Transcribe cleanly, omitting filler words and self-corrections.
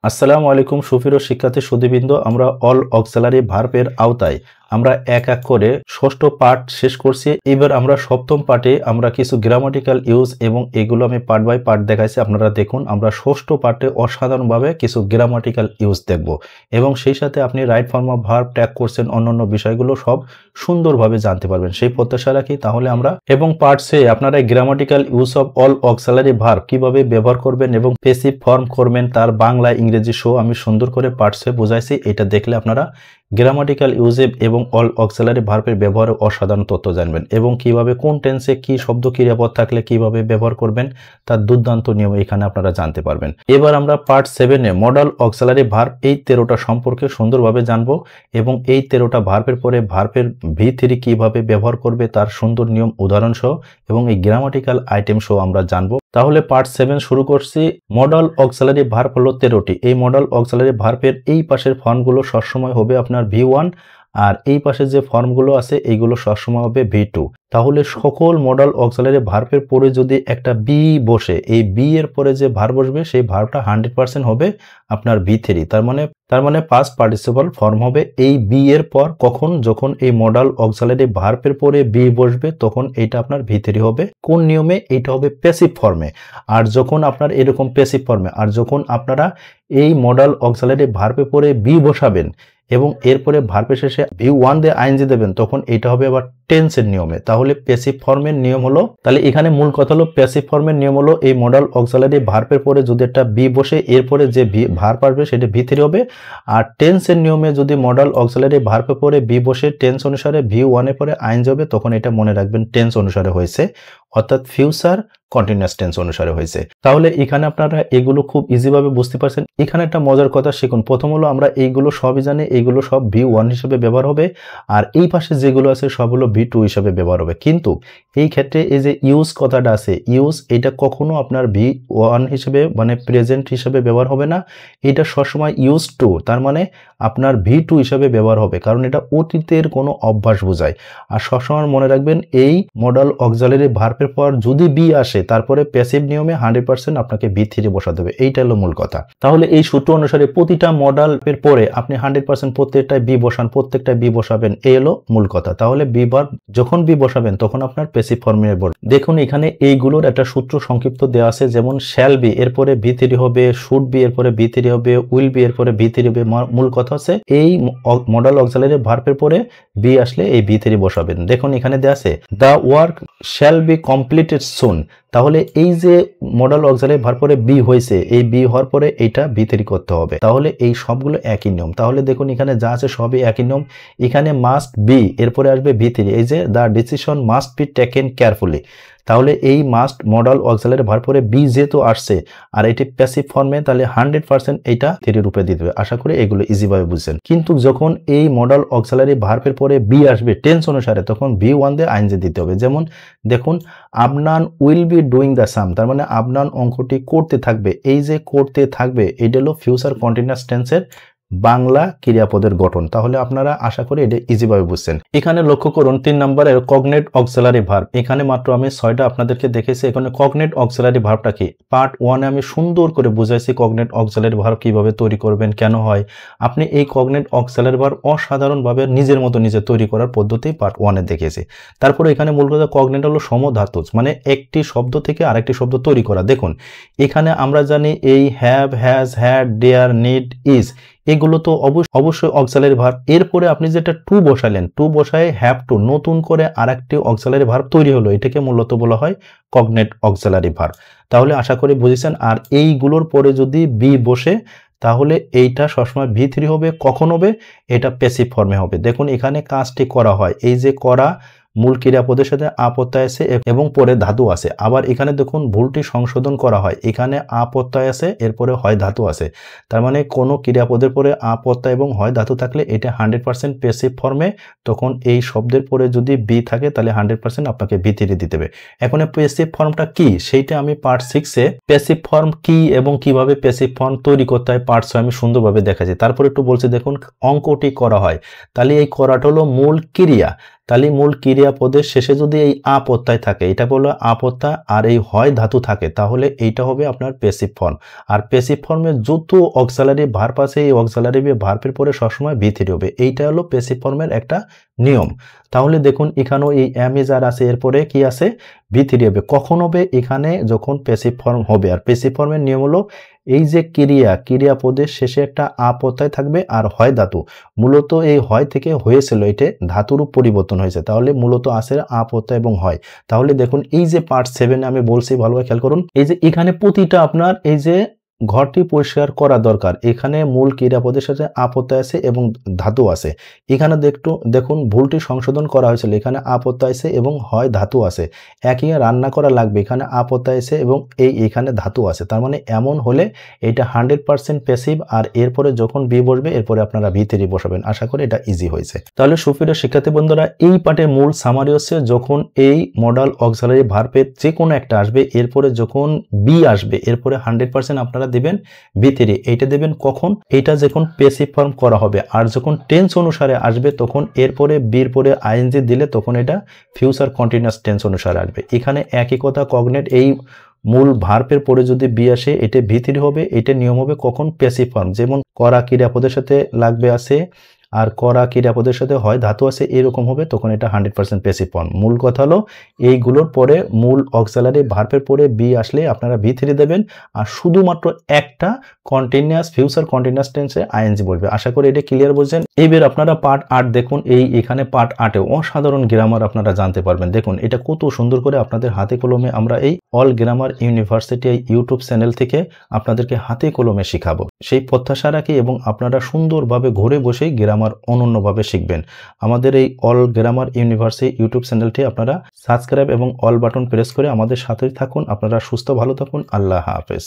আসসালামু আলাইকুম সুপ্রিয় শিক্ষার্থী সুধীবৃন্দ, আমরা অল অক্সিলারি ভার্বের আওতায় আমরা এক এক করে ষষ্ঠ পার্ট শেষ করছি। এবার আমরা সপ্তম পার্টে আমরা কিছু গ্রামাটিক্যাল ইউজ এবং এগুলো আমি পার্ট বাই পার্ট দেখাইছি। আপনারা দেখুন, আমরা ষষ্ঠ পার্টে অসাধারণভাবে কিছু গ্রামাটিক্যাল ইউজ দেখব এবং সেই সাথে আপনি right form of verb, tag করছেন, অন্যান্য বিষয়গুলো সব সুন্দরভাবে জানতে পারবেন, সেই প্রত্যাশা রাখি। তাহলে আমরা এবং পার্ট সে আপনারা grammatical use of all auxiliary verb কিভাবে ব্যবহার করবেন এবং প্যাসিভ ফর্ম করবেন তার বাংলা ইংরেজি সহ আমি সুন্দর করে পার্ট সে বোঝাইছি। এটা দেখলে আপনারা গ্রামাটিক্যাল ইউজে এবং অল অক্সিলারি ভার্বের ব্যবহারে অসাধারণ তথ্য জানবেন এবং কিভাবে কোন টেন্সে কি শব্দ ক্রিয়াপদ থাকলে কিভাবে ব্যবহার করবেন তার দুর্দান্ত নিয়ম এখানে আপনারা জানতে পারবেন। এবার আমরা পার্ট 7-এ মডাল অক্সিলারি ভার্ব এই 13টা সম্পর্কে সুন্দরভাবে জানবো এবং এই 13টা ভার্বের পরে ভার্বের V3 কিভাবে ব্যবহার করবে তার সুন্দর নিয়ম উদাহরণ সহ এবং এই গ্রামাটিক্যাল আইটেম সহ আমরা জানবো। তাহলে পার্ট 7 শুরু করছি। মডাল অক্সিলারি ভার্ব হলো 13টি। এই মডাল অক্সিলারি ভার্বের এই পাশের ফর্মগুলো সবসময় হবে আপনার V1 আর এই পাশে যে ফর্মগুলো আছে এইগুলো সবসময় হবে V2। তাহলে সকল মডাল অক্সিলারি ভার্বের পরে যদি একটা বি বসে, এই বি এর পরে যে ভার্ব বসবে সেই ভার্বটা 100% হবে আপনার V3। তার মানে পাস্ট পার্টিসিপল ফর্ম হবে এই বি এর পর। কখন? যখন এই মডাল অক্সিলারি ভার্বের পরে বি বসবে তখন এটা আপনার V3 হবে। কোন নিয়মে? এটা হবে প্যাসিভ ফর্মে। আর যখন আপনার এরকম প্যাসিভ ফর্মে, আর যখন আপনারা এই মডাল অক্সিলারি ভার্বের পরে বি বসাবেন এবং এরপরে ভার্বের শেষে V1 দিয়ে আইএনজি দেবেন তখন এটা হবে আবার টেন্সের নিয়মে। তাহলে প্যাসিভ ফর্মের নিয়ম হলো, তাহলে এখানে মূল কথা হলো প্যাসিভ ফর্মের নিয়ম হলো এই মডাল অক্সিলারি ভার্বের পরে যদি একটা বি বসে এরপরে যে ভার্ব আসবে সেটা V3 হবে। আর টেন্সের নিয়মে যদি মডাল অক্সিলারি ভার্বের পরে বি বসে টেন্স অনুসারে V1 এর পরে আইএনজি হবে তখন এটা মনে রাখবেন টেন্স অনুসারে হয়েছে, অর্থাৎ ফিউচার কন্টিনিউয়াস টেন্স অনুসারে হয়েছে। তাহলে এখানে আপনারা এগুলো খুব ইজিভাবে বুঝতে পারছেন। এখানে একটা মজার কথা শিখুন। প্রথম হলো আমরা এইগুলো সবই জানি, এইগুলো সব V1 হিসেবে ব্যবহার হবে আর এই পাশে যেগুলো আছে সব হলো V2 হিসেবে ব্যবহার হবে। কিন্তু এই ক্ষেত্রে এই যে ইউজ কথাটা আছে, ইউজ এটা কখনো আপনার V1 হিসেবে মানে প্রেজেন্ট হিসেবে ব্যবহার হবে না, এটা সবসময় ইউজ টু, তার মানে আপনার V2 হিসেবে ব্যবহার হবে, কারণ এটা অতীতের কোনো অভ্যাস বোঝায়। আর সবসময় মনে রাখবেন এই মডাল অক্সিলারি ভার্বের পর যদি বি আসে তারপরে প্যাসিভ নিয়মে 100% আপনাকে V3 বসাতে হবে। এইটা হলো মূল কথা। তাহলে এই সূত্র অনুসারে প্রতিটা মডালের পরে আপনি 100% প্রত্যেকটায় বি বসান, প্রত্যেকটায় বি বসাবেন, এই হলো মূল কথা। তাহলে বি ভার্ব যখন বি বসাবেন তখন আপনার প্যাসিভ ফর্মে বলবেন। দেখুন এখানে এইগুলোর একটা সূত্র সংক্ষিপ্ত দেওয়া আছে, যেমন শ্যাল বি এরপরে V3 হবে, শুড বি এরপরে V3 হবে, উইল বি এরপরে V3 হবে। মূল কথা হচ্ছে এই মডাল অক্সিলারি ভার্বের পরে বি আসলে এই V3 বসাবেন। দেখুন এখানে দেওয়া আছে the work shall be completed soon. তাহলে এই যে মডাল অক্সিলারি ভার্ব পরে বি হয়েছে, এই বি হওয়ার পরে এটা V3 করতে হবে। তাহলে এই সবগুলো একই নিয়ম। তাহলে দেখুন এখানে যা আছে সবই একই নিয়ম। এখানে মাস্ট বি এরপরে আসবে V3, এই যে the decision must be taken carefully. তাহলে এই মাস্ট মডাল অক্সিলারি ভার্ব পরে বি যেহেতু আসছে আর এটি প্যাসিভ ফর্মে, তাহলে 100% এটা 3 রূপে দিয়ে দেবে। আশা করি এগুলো ইজিভাবে বুঝছেন। কিন্তু যখন এই মডাল অক্সিলারি ভার্বের পরে বি আসবে টেন্স অনুসারে তখন V1 দিয়ে আইএনজি দিতে হবে। যেমন দেখুন আবনান উইল বি ডুইং দ্য সাম, তার মানে আবনান অঙ্কটি করতে থাকবে। এই যে করতে থাকবে এটা হলো ফিউচার কন্টিনিউয়াস টেন্সের বাংলা ক্রিয়াপদের গঠন। তাহলে আপনারা আশা করি এটা ইজিভাবে বুঝছেন। এখানে লক্ষ্য করুন 3 নম্বরের কগনেট অক্সিলারি ভার্ব। এখানে মাত্র আমি 6টা আপনাদেরকে দেখেছি। এখানে কগনেট অক্সিলারি ভার্বটা কি পার্ট 1-এ আমি সুন্দর করে বুঝাইছি কগনেট অক্সিলারি ভার্ব কিভাবে তৈরি করবেন, কেন হয়। আপনি এই কগনেট অক্সিলারি ভার্ব অসাধারণভাবে নিজের মতো নিজে তৈরি করার পদ্ধতি পার্ট 1-এ দেখেছি। তারপরে এখানে মূল কথা কগনেট হলো সমধাতুজ, মানে একটি শব্দ থেকে আরেকটি শব্দ তৈরি করা। দেখুন এখানে আমরা জানি এই have, has, had, dare, need, is এগুলো তো অবশ্যই অক্সিলারি ভার্ব। এরপরে আপনি যেটা টু বসালেন, টু বসায় হ্যাভ টু, নতুন করে আরেকটি অক্সিলারি ভার্ব তৈরি হলো, এটাকে মূলত বলা হয় কগনেট অক্সিলারি ভার্ব। তাহলে আশা করি বুঝেছেন। আর এইগুলোর পরে যদি বি বসে তাহলে এইটা সবসময় V3 হবে। কখন হবে? এটা প্যাসিভ ফর্মে হবে। দেখুন এখানে কাজটি করা হয়, এই যে করা মূল ক্রিয়াপদের সাথে আ প্রত্যয় আছে এবং পরে ধাতু আছে। আবার এখানে দেখুন ভুলটি সংশোধন করা হয়, এখানে আ প্রত্যয় আছে এরপরে হয় ধাতু আছে। তার মানে কোনো ক্রিয়াপদের পরে আ প্রত্যয় এবং হয় ধাতু থাকলে এটা 100% প্যাসিভ ফর্মে। তখন এই শব্দের পরে যদি বি থাকে তাহলে 100% আপনাকে V3 দিতে হবে। এখন প্যাসিভ ফর্মটা কি সেইটা আমি পার্ট 6-এ প্যাসিভ ফর্ম কি এবং কিভাবে প্যাসিভ ফর্ম তৈরি করতে হয় পার্ট 6 আমি সুন্দরভাবে দেখাচ্ছি। তারপরে একটু বলছি দেখুন অঙ্কটি করা হয়, তাহলে এই করাটা হলো মূল ক্রিয়া। তাহলে মূল ক্রিয়াপদের শেষে যদি এই আ প্রত্যয় থাকে, এটা বললো আ প্রত্যয়, আর এই হয় ধাতু থাকে, তাহলে এইটা হবে আপনার প্যাসিভ ফর্ম। আর প্যাসিভ ফর্মে যত অক্সিলারি ভার্ব আছে এই অক্সিলারি ভার্বের পরে সবসময় V3 হবে। এইটা হলো প্যাসিভ ফর্মের একটা নিয়ম। তাহলে দেখুন এখানেও এই এম ইজ আর আছে, এরপরে কি আছে V3 হবে। কখন হবে? এখানে যখন প্যাসিভ ফর্ম হবে। আর প্যাসিভ ফর্মের নিয়ম হলো এই যে ক্রিয়াপদের শেষে একটা আ প্রত্যয় থাকবে আর হয় ধাতু। মূলত এই হয় থেকে হয়েছিল, এটা ধাতুর পরিবর্তন হয়েছে, তাহলে মূলত আছে আ প্রত্যয় এবং হয়। তাহলে দেখুন এই যে পার্ট 7 আমি বলছি, ভালোভাবে খেয়াল করুন, এই যে এখানে প্রতিটা আপনার এই যে ঘরটি পরিষ্কার করা দরকার। এখানে মূল ক্রিয়াপদের সাথে আ প্রত্যয় আছে এবং ধাতু আছে। এখানে দেখুন ভুলটি সংশোধন করা হয়েছিল, এখানে আ প্রত্যয় আছে এবং হয় ধাতু আছে। একই রান্না করা লাগবে, এখানে আ প্রত্যয় আছে এবং এখানে ধাতু আছে। তার মানে এমন হলে এটা 100% প্যাসিভ। আর এরপরে যখন বি বসবে এরপরে আপনারা V3 বসাবেন। আশা করি এটা ইজি হয়েছে। তাহলে সুপ্রিয় শিক্ষার্থী বন্ধুরা, এই পার্টের মূল সামারি হচ্ছে যখন এই মডাল অক্সিলারি ভার্বের যে কোনো একটা আসবে, এরপরে যখন বি আসবে এরপরে 100% আপনারা দিবেন V3। এইটা দেবেন কখন? এটা যখন প্যাসিভ ফর্ম করা হবে। আর যখন টেন্স অনুসারে আসবে তখন এরপরে বির পরে আইএনজি দিলে তখন এটা ফিউচার কন্টিনিউয়াস টেন্স অনুসারে আসবে। এখানে একই কথা, কগনেট এই মূল ভার্বের পরে যদি বি আসে এটা V3 হবে। এটা নিয়ম হবে কখন? Passive form. যেমন করা ক্রিয়াপদের সাথে লাগবে আছে আর করা ক্রিয়াপদের সাথে হয় ধাতু আছে, এরকম হবে, তখন এটা 100% প্যাসিভ ফর্ম। মূল কথা হলো এইগুলোর পরে মূল অক্সিলারি ভার্বের পরে বি আসলে আপনারা V3 দেবেন। আর শুধুমাত্র একটা কন্টিনিউয়াস ফিউচার কন্টিনিউয়াস টেন্সে আইএনজি বলবে। আশা করি এটা ক্লিয়ার বুঝছেন। এবার আপনারা পার্ট 8 দেখুন। এখানে পার্ট 8 অসাধারণ গ্রামার আপনারা জানতে পারবেন। দেখুন এটা কত সুন্দর করে আপনাদের হাতে কলমে আমরা এই অল গ্রামার ইউনিভার্সিটি এই ইউটিউব চ্যানেল থেকে আপনাদেরকে হাতে কলমে শিখাবো, সেই প্রত্যাশা রাখি। এবং আপনারা সুন্দরভাবে ঘরে বসেই গ্রামার অনন্যভাবে শিখবেন। আমাদের এই অল গ্রামার ইউনিভার্সিটি ইউটিউব চ্যানেলটি আপনারা সাবস্ক্রাইব এবং অল বাটন প্রেস করে আমাদের সাথে থাকুন। আপনারা সুস্থ ভালো থাকুন। আল্লাহ হাফেজ।